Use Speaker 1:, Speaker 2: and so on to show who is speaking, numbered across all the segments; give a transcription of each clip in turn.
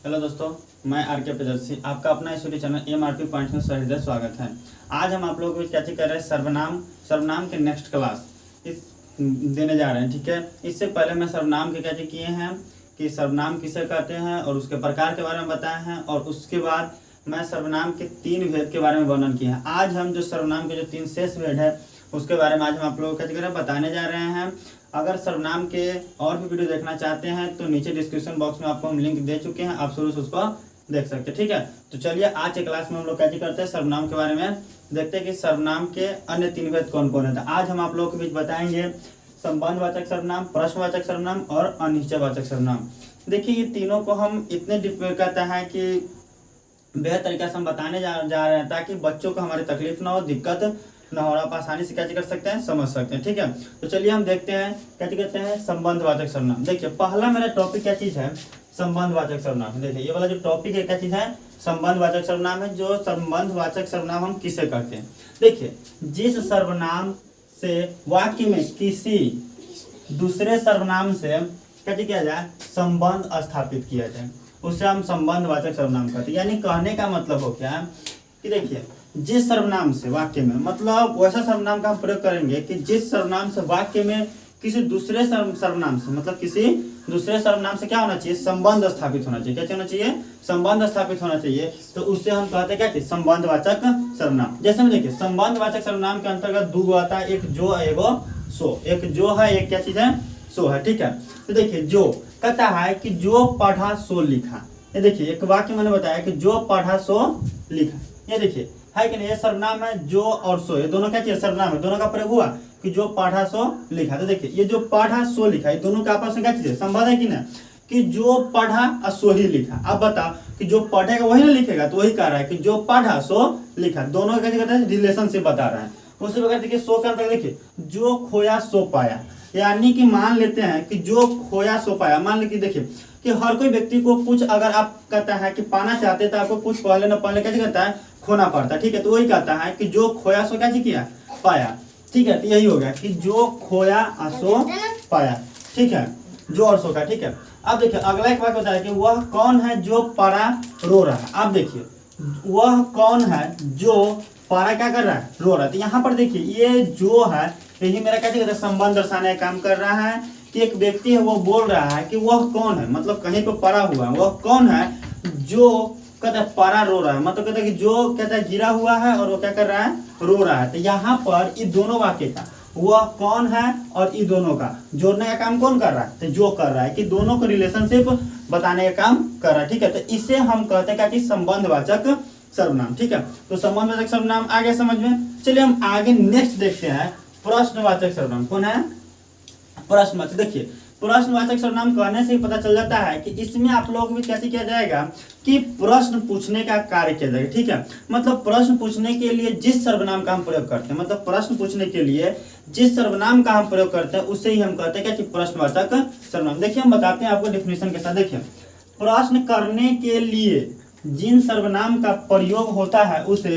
Speaker 1: Hello दोस्तों, मैं are के प्रियदर्शी, आपका अपना स्टडी चैनल MRP पॉइंट्स में सहृदय स्वागत है। आज हम आप लोगों को क्या चीज कर रहे हैं, सर्वनाम के नेक्स्ट क्लास इस देने जा रहे हैं। ठीक है, इससे पहले मैं सर्वनाम के क्या चीज किए हैं कि सर्वनाम किसे कहते हैं और उसके प्रकार के बारे में बताए हैं, और उसके बाद मैं सर्वनाम के 3 भेद के बारे में वर्णन किया है। आज हम जो सर्वनाम के जो 3 शेष भेद है उसके बारे में आज हम आप लोगों को क्या बताने जा रहे हैं। अगर सर्वनाम के और भी वीडियो देखना चाहते हैं तो नीचे डिस्क्रिप्शन बॉक्स में आपको हम लिंक दे चुके हैं, आप शुरू से उसको देख सकते हैं। ठीक है, तो चलिए आज के क्लास में हम लोग क्या करते हैं, सर्वनाम के बारे में देखते हैं कि सर्वनाम के अन्य 3 भेद कौन कौन है। आज हम आप लोगों के बीच बताएंगे संबंधवाचक सर्वनाम, प्रश्नवाचक सर्वनाम और अनिश्चयवाचक सर्वनाम। देखिए, ये तीनों को हम इतने कहते हैं कि बेहतर तरीके से हम बताने जा रहे हैं ताकि बच्चों को हमारी तकलीफ ना हो, दिक्कत ना हो, आप आसानी से क्या कर सकते हैं, समझ सकते हैं। ठीक है, तो चलिए हम देखते हैं क्या कहते हैं संबंधवाचक सर्वनाम। देखिए, पहला मेरा टॉपिक क्या चीज है, संबंधवाचक सर्वनाम। देखिए, ये वाला जो टॉपिक है क्या चीज है, संबंधवाचक सर्वनाम है। जो संबंधवाचक सर्वनाम हम किसे कहते हैं, देखिए जिस सर्वनाम से वाक्य में किसी दूसरे सर्वनाम से क्या किया जाए, संबंध स्थापित किया जाए, उसे हम संबंधवाचक सर्वनाम कहते हैं। यानी कहने का मतलब हो क्या है कि देखिए, जिस सर्वनाम से वाक्य में, मतलब वैसा सर्वनाम का हम प्रयोग करेंगे कि जिस सर्वनाम से वाक्य में किसी दूसरे सर्वनाम से, मतलब किसी दूसरे सर्वनाम से क्या होना चाहिए, संबंध स्थापित होना चाहिए। क्या होना चाहिए, संबंध स्थापित होना चाहिए। तो उससे हम कहते हैं क्या, संबंधवाचक सर्वनाम। जैसे में देखिए, संबंधवाचक सर्वनाम के अंतर्गत 2 आता है, एक जो एगो सो। एक जो है, एक क्या चीज है, सो है। ठीक है, तो देखिए जो कहता है कि जो पढ़ा सो लिखा। ये देखिए, एक वाक्य मैंने बताया कि जो पढ़ा सो लिखा। ये देखिए है कि नहीं, ये सर्वनाम है। जो और सो, ये दोनों क्या चीज सर्वनाम है, दोनों का प्रयोग हुआ कि जो पढ़ा सो लिखा। तो देखिए, ये जो पढ़ा सो लिखा, ये दोनों का आपस में क्या चीज है, संबंध है कि ना, कि जो पढ़ा और सो ही लिखा। अब बताओ कि जो पढ़ेगा वही ना लिखेगा, तो वही कह रहा है कि जो पढ़ा सो लिखा, दोनों का क्या रिलेशनशिप बता रहा है। उसी प्रकार देखिए, सो का अंतर देखिए, जो खोया सो पाया। यानी कि मान लेते हैं कि जो खोया सो पाया, मान लीजिए देखिए कि हर कोई व्यक्ति को कुछ अगर आप कहता है कि पाना चाहते तो आपको कुछ पहले न पहले क्या कहता है, खोना पड़ता है। ठीक है, तो वही कहता है कि जो खोया सो क्या किया, पाया। ठीक है, तो यही हो गया कि जो खोया सो पाया। ठीक है, जो और सो का। ठीक है, अब देखिए अगला एक बात बताया कि वह कौन है जो पड़ा रो रहा है। अब देखिए, वह कौन है जो पड़ा क्या कर रहा है, रो रहा है। तो यहाँ पर देखिए, ये जो है यही मेरा क्या कहते हैं, संबंध दर्शाने का काम कर रहा है कि एक व्यक्ति है वो बोल रहा है कि वह कौन है, मतलब कहीं पे पड़ा हुआ है, वह कौन है जो कहता है पड़ा रो रहा है, मतलब कहता है कि जो कहता है गिरा हुआ है और वो क्या कर रहा है, रो रहा है। तो यहाँ पर ये दोनों वाक्य का वह कौन है और ये दोनों का जोड़ने का काम कौन कर रहा है, तो जो कर रहा है कि दोनों को रिलेशनशिप बताने का काम कर रहा है। ठीक है, तो इसे हम कहते हैं क्या कि संबंधवाचक सर्वनाम। ठीक है, तो संबंधवाचक सर्वनाम आ गया समझ में। चलिए हम आगे नेक्स्ट देखते हैं, प्रश्नवाचक सर्वनाम। कौन है, प्रश्नवाचक। देखिए, प्रश्नवाचक सर्वनाम कहने से ही पता चल जाता है कि इसमें आप लोग भी कैसे किया जाएगा कि प्रश्न पूछने का कार्य किया जाएगा। ठीक है, मतलब प्रश्न पूछने के लिए जिस सर्वनाम का हम प्रयोग करते हैं, मतलब प्रश्न पूछने के लिए जिस सर्वनाम का हम प्रयोग करते हैं उसे ही हम कहते हैं क्या कि प्रश्नवाचक सर्वनाम। देखिए, हम बताते हैं आपको डेफिनेशन के साथ। देखिए, प्रश्न करने के लिए जिन सर्वनाम का प्रयोग होता है उसे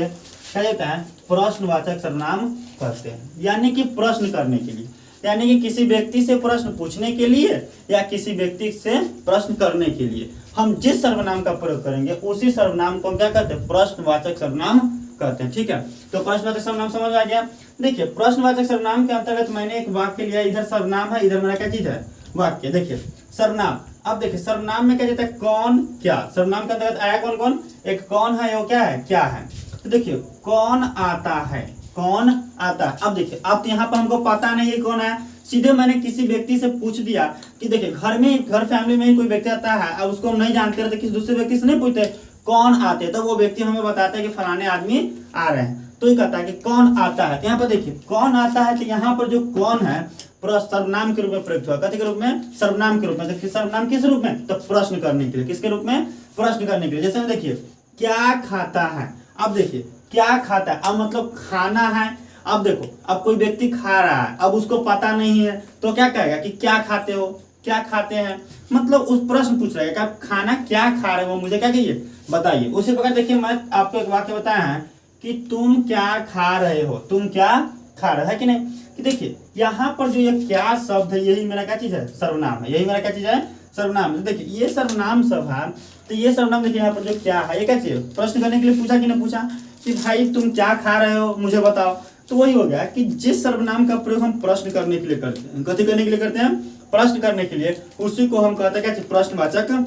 Speaker 1: क्या कहते हैं, प्रश्नवाचक सर्वनाम कहते हैं। यानी कि प्रश्न करने के लिए, यानी कि किसी व्यक्ति से प्रश्न पूछने के लिए या किसी व्यक्ति से प्रश्न करने के लिए हम जिस सर्वनाम का प्रयोग करेंगे उसी सर्वनाम को क्या कहते हैं, प्रश्नवाचक सर्वनाम कहते हैं। ठीक है, तो प्रश्नवाचक सर्वनाम समझ आ गया। देखिए, प्रश्नवाचक सर्वनाम के अंतर्गत मैंने एक वाक्य लिया, इधर सर्वनाम है, इधर मेरा क्या चीज है, वाक्य। देखिए सर्वनाम, अब देखिए सर्वनाम में क्या कहते हैं, कौन क्या। सर्वनाम के अंतर्गत आया कौन कौन, एक कौन है, वो क्या है, क्या है। तो देखिए, कौन आता है, कौन आता है। अब देखिए, अब यहाँ पर हमको पता नहीं है कौन है, सीधे मैंने किसी व्यक्ति से पूछ दिया कि देखिए घर फैमिली में ही कोई व्यक्ति आता है, अब उसको हम नहीं जानते रहते, किसी दूसरे व्यक्ति से नहीं पूछते कौन आते, तो वो व्यक्ति हमें बताता है कि फलाने आदमी आ रहे हैं, तो ये कहता है कि कौन आता है। तो यहाँ पर देखिए कौन आता है, तो यहाँ पर जो कौन है सर्वनाम के रूप में प्रयुक्त हुआ, कहते के रूप में, सर्वनाम के रूप में। देखिए सर्वनाम किस रूप में, तो प्रश्न करने के लिए, किसके रूप में, प्रश्न करने के लिए। जैसे देखिए, क्या खाता है। अब देखिए, क्या खाता है, अब मतलब खाना है। अब देखो, अब कोई व्यक्ति खा रहा है, अब उसको पता नहीं है तो क्या कहेगा कि क्या खाते हो, क्या खाते हैं, मतलब उस प्रश्न पूछ रहा है कि आप खाना क्या खा रहे हो, मुझे क्या कहिए, बताइए। उसी प्रकार देखिए, मैं आपको एक वाक्य बताया है कि तुम क्या खा रहे हो, तुम क्या खा रहे है कि नहीं। कि देखिए यहाँ पर जो ये क्या शब्द है, यही मेरा क्या चीज है, सर्वनाम है। यही मेरा क्या चीज है, सर्वनाम। देखिए ये सर्वनाम सब है, तो ये सर्वनाम देखिए यहाँ पर जो क्या है, ये क्या चाहिए, प्रश्न करने के लिए पूछा कि नहीं पूछा कि भाई तुम क्या खा रहे हो मुझे बताओ। तो वही हो गया कि जिस सर्वनाम का प्रयोग हम प्रश्न करने के लिए करते हैं, कथी करने के लिए करते हैं, प्रश्न करने के लिए, उसी को हम कहते हैं क्या, प्रश्नवाचक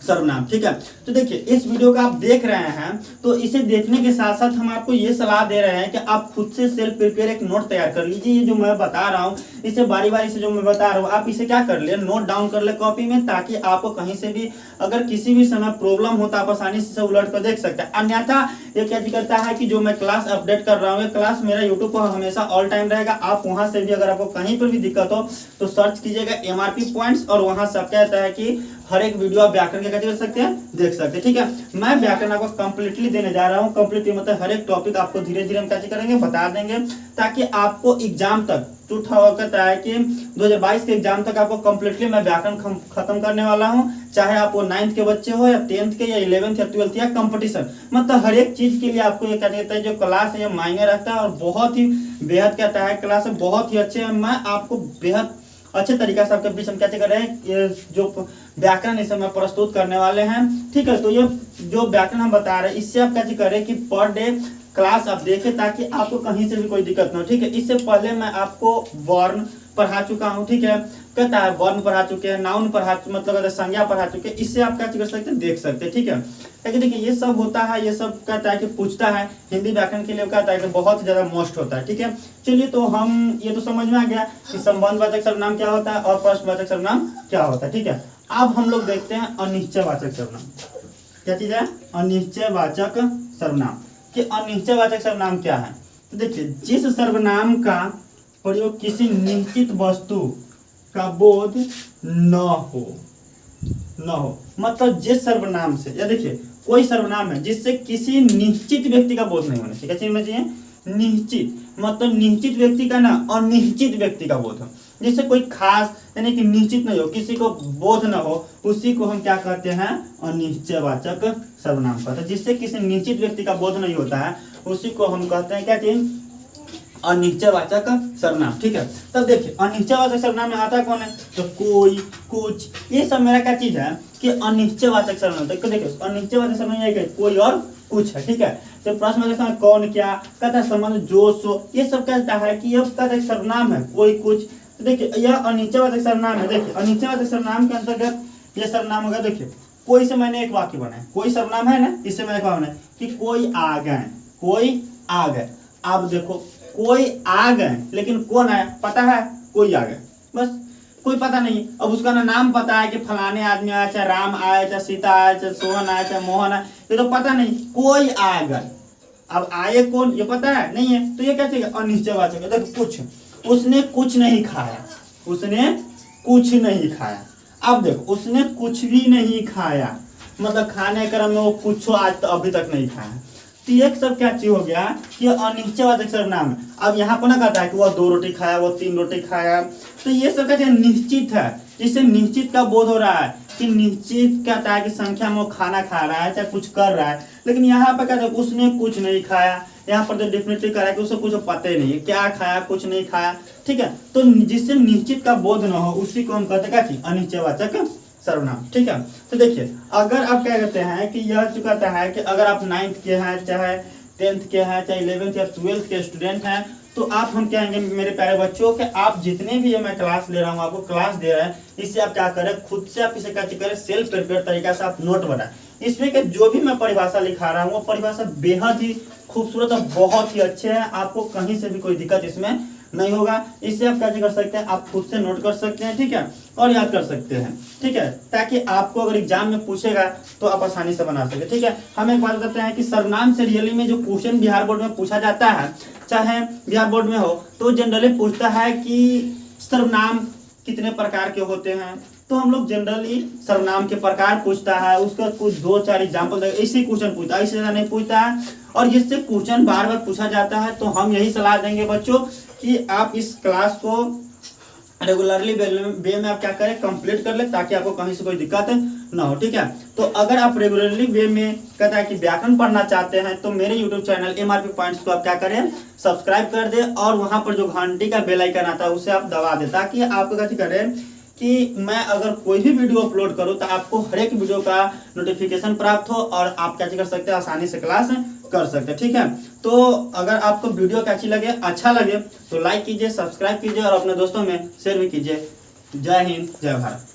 Speaker 1: सर्वनाम। ठीक है, तो देखिए इस वीडियो का आप देख रहे हैं, तो इसे देखने के साथ साथ हम आपको ये सलाह दे रहे हैं कि आप खुद से सेल्फ प्रिपेयर एक नोट तैयार कर लीजिए। ये जो मैं बता रहा हूँ इसे बारी बारी से जो मैं बता रहा हूँ आप इसे क्या कर ले, नोट डाउन कर ले कॉपी में, ताकि आपको कहीं से भी अगर किसी भी समय प्रॉब्लम हो तो आप आसानी से उलट कर देख सकते हैं। अन्यथा ये क्या करता है कि जो मैं क्लास अपडेट कर रहा हूँ, क्लास मेरा यूट्यूब पर हमेशा ऑल टाइम रहेगा, आप वहां से भी अगर आपको कहीं पर भी दिक्कत हो तो सर्च कीजिएगा MRP पॉइंट्स, और वहां से क्या कहता है कि हर एक वीडियो आप व्याकरण के कैसे कर सकते हैं, देख सकते हैं। ठीक है, मैं व्याकरण आपको कंप्लीटली देने जा रहा हूं, कंप्लीटली मतलब हर एक टॉपिक आपको धीरे धीरे हम कैसे करेंगे बता देंगे, ताकि आपको एग्जाम तक कहता है कि 2022 के एग्जाम तक आपको कंप्लीटली मैं व्याकरण खत्म करने वाला हूं, चाहे आप वो 9th के बच्चे हो या 10th के या 11th या 12th या कंपटीशन, मतलब हर एक चीज के लिए आपको ये क्या कहता है जो क्लास है ये मायने रखता है, और बहुत ही बेहद कहता है क्लास बहुत ही अच्छे हैं। मैं आपको बेहद अच्छे तरीके से आपके बीच हम कैसे कर रहे हैं, ये जो व्याकरण इसे मैं प्रस्तुत करने वाले हैं। ठीक है, तो ये जो व्याकरण हम बता रहे हैं इससे आप कैसे करें कि पर डे क्लास आप देखें, ताकि आपको कहीं से भी कोई दिक्कत ना हो। ठीक है, इससे पहले मैं आपको वर्ण पढ़ा चुका हूँ। ठीक है, कहता है वर्ण पढ़ा चुके हैं, नाउन पढ़ा मतलब संज्ञा पढ़ा चुके हैं, इससे आप क्या कर सकते हैं, देख सकते हैं। ठीक है, लेकिन देखिए ये सब होता है, ये सब कहता है कि पूछता है हिंदी व्याकरण के लिए, कहता है कि बहुत ज्यादा मोस्ट होता है। ठीक है, चलिए तो हम ये तो समझ में आ गया कि संबंधवाचक सर्वनाम क्या होता है और प्रश्नवाचक सर्वनाम क्या होता है। ठीक है, अब हम लोग देखते हैं अनिश्चयवाचक सर्वनाम। क्या चीज है, अनिश्चयवाचक सर्वनाम। कि अनिश्चयवाचक सर्वनाम क्या है, तो देखिए जिस सर्वनाम का प्रयोग किसी निश्चित वस्तु का बोध न हो, मतलब जिस सर्वनाम से, या देखिए कोई सर्वनाम है जिससे किसी निश्चित व्यक्ति का बोध नहीं होना चाहिए। क्या चीज में चाहिए, निश्चित, मतलब निश्चित व्यक्ति का ना, अनिश्चित व्यक्ति का बोध हो, जिससे कोई खास यानी कि निश्चित नहीं हो, किसी को बोध न हो, उसी को हम क्या कहते हैं, अनिश्चयवाचक सर्वनाम कहते हैं। जिससे किसी निश्चित व्यक्ति का बोध नहीं होता है उसी को हम कहते हैं क्या चीज, अनिश्चयवाचक सर्वनाम। ठीक है, तब देखिए अनिश्चयवाचक सर्वनाम में आता कौन है, तो कोई, कुछ, ये सब मेरा क्या चीज है कि अनिश्चयवाचक सर्वनाम। तो देखिए अनिश्चयवाचक सर्वनाम है कोई और कुछ है। ठीक है, तो प्रश्न कौन क्या कहता है, संबंध जो सो, ये सब कहता है कि यह कहता है सर्वनाम है कोई कुछ। तो देखिए यह अनिश्चयवाचक सर्वनाम है। देखिए अनिश्चयवाचक सर्वनाम के अंतर्गत ये सर्वनाम होगा, देखिए कोई से मैंने एक वाक्य बनाया, कोई सर्वनाम है ना, इससे मैंने क्या बनाया कि कोई आ गए, कोई आ गए। अब देखो कोई आ गए, लेकिन कौन आया पता है, कोई आ गए, बस कोई पता नहीं। अब उसका ना नाम पता है कि फलाने आदमी आया, चाहे राम आया, चाहे सीता आया, चाहे सोहन आया, चाहे मोहन आया, ये तो पता नहीं, कोई आ गए। अब आए कौन ये पता है नहीं है, तो ये क्या चाहिए, अनिश्चयवाचक है। देखो कुछ, उसने कुछ नहीं खाया, उसने कुछ नहीं खाया। अब देखो उसने कुछ भी नहीं खाया, मतलब खाने क्रम में वो कुछ आज तो अभी तक नहीं खाया, तो ये सब क्या चीज हो गया कि अनिश्चयवाचक सर्वनाम है। अब यहाँ पर ना कहता है कि वह 2 रोटी खाया, वो 3 रोटी खाया, तो ये सब क्या निश्चित है, जिससे निश्चित का बोध हो रहा है कि निश्चित कहता है कि संख्या में वो खाना खा रहा है, चाहे कुछ कर रहा है। लेकिन यहाँ पर कहता है उसने कुछ नहीं खाया, यहाँ पर तो डेफिनेटली कह रहा है कि उसे कुछ पता ही नहीं है क्या खाया, कुछ नहीं खाया। ठीक है, तो जिससे निश्चित का बोध न हो उसी को हम कहते हैं क्या चीज, अनिश्चयवाचक सर्वनाम। ठीक है, तो देखिए अगर आप क्या कहते हैं कि यह जो कहता है कि अगर आप 9th के हैं, चाहे 10th के हैं, चाहे 11th या 12th के स्टूडेंट हैं, तो आप हम कहेंगे मेरे प्यारे बच्चों कि आप जितने भी ये मैं क्लास ले रहा हूँ, आपको क्लास दे रहे हैं, इससे आप क्या करें, खुद से आप इसे क्या करें, सेल्फ प्रिपेयर तरीका से आप नोट बनाएं। इसमें कि जो भी मैं परिभाषा लिखा रहा हूँ वो परिभाषा बेहद ही खूबसूरत और बहुत ही अच्छे हैं, आपको कहीं से भी कोई दिक्कत इसमें नहीं होगा। इससे आप क्या कर सकते हैं, आप खुद से नोट कर सकते हैं। ठीक है, और याद कर सकते हैं। ठीक है, ताकि आपको अगर एग्जाम में पूछेगा तो आप आसानी से बना सके। ठीक है, हम एक बात बताते हैं कि सर्वनाम से रियली में जो क्वेश्चन बिहार बोर्ड में पूछा जाता है, चाहे बिहार बोर्ड में हो, तो जनरली पूछता है कि सर्वनाम कितने प्रकार के होते हैं। तो हम लोग जनरली सर्वनाम के प्रकार पूछता है, उसका कुछ 2-4 एग्जाम्पल इसी क्वेश्चन पूछता है, इससे ज्यादा नहीं पूछता है। और जिससे क्वेश्चन बार बार पूछा जाता है, तो हम यही सलाह देंगे बच्चों कि आप इस क्लास को रेगुलरली वे में आप क्या करें, कंप्लीट कर ले, ताकि आपको कहीं से कोई दिक्कत ना हो। ठीक है, तो अगर आप रेगुलरली वे में कहता है कि व्याकरण पढ़ना चाहते हैं, तो मेरे यूट्यूब चैनल MRP पॉइंट्स को आप क्या करें, सब्सक्राइब कर दे, और वहां पर जो घंटी का बेल आइकन आता है उसे आप दबा दे, ताकि आपको क्या करें कि मैं अगर कोई भी वीडियो अपलोड करूँ तो आपको हर एक वीडियो का नोटिफिकेशन प्राप्त हो और आप क्या कर सकते हैं, आसानी से क्लास कर सकते हैं। ठीक है, तो अगर आपको वीडियो कैसी लगे, अच्छा लगे तो लाइक कीजिए, सब्सक्राइब कीजिए और अपने दोस्तों में शेयर भी कीजिए। जय हिंद, जय भारत।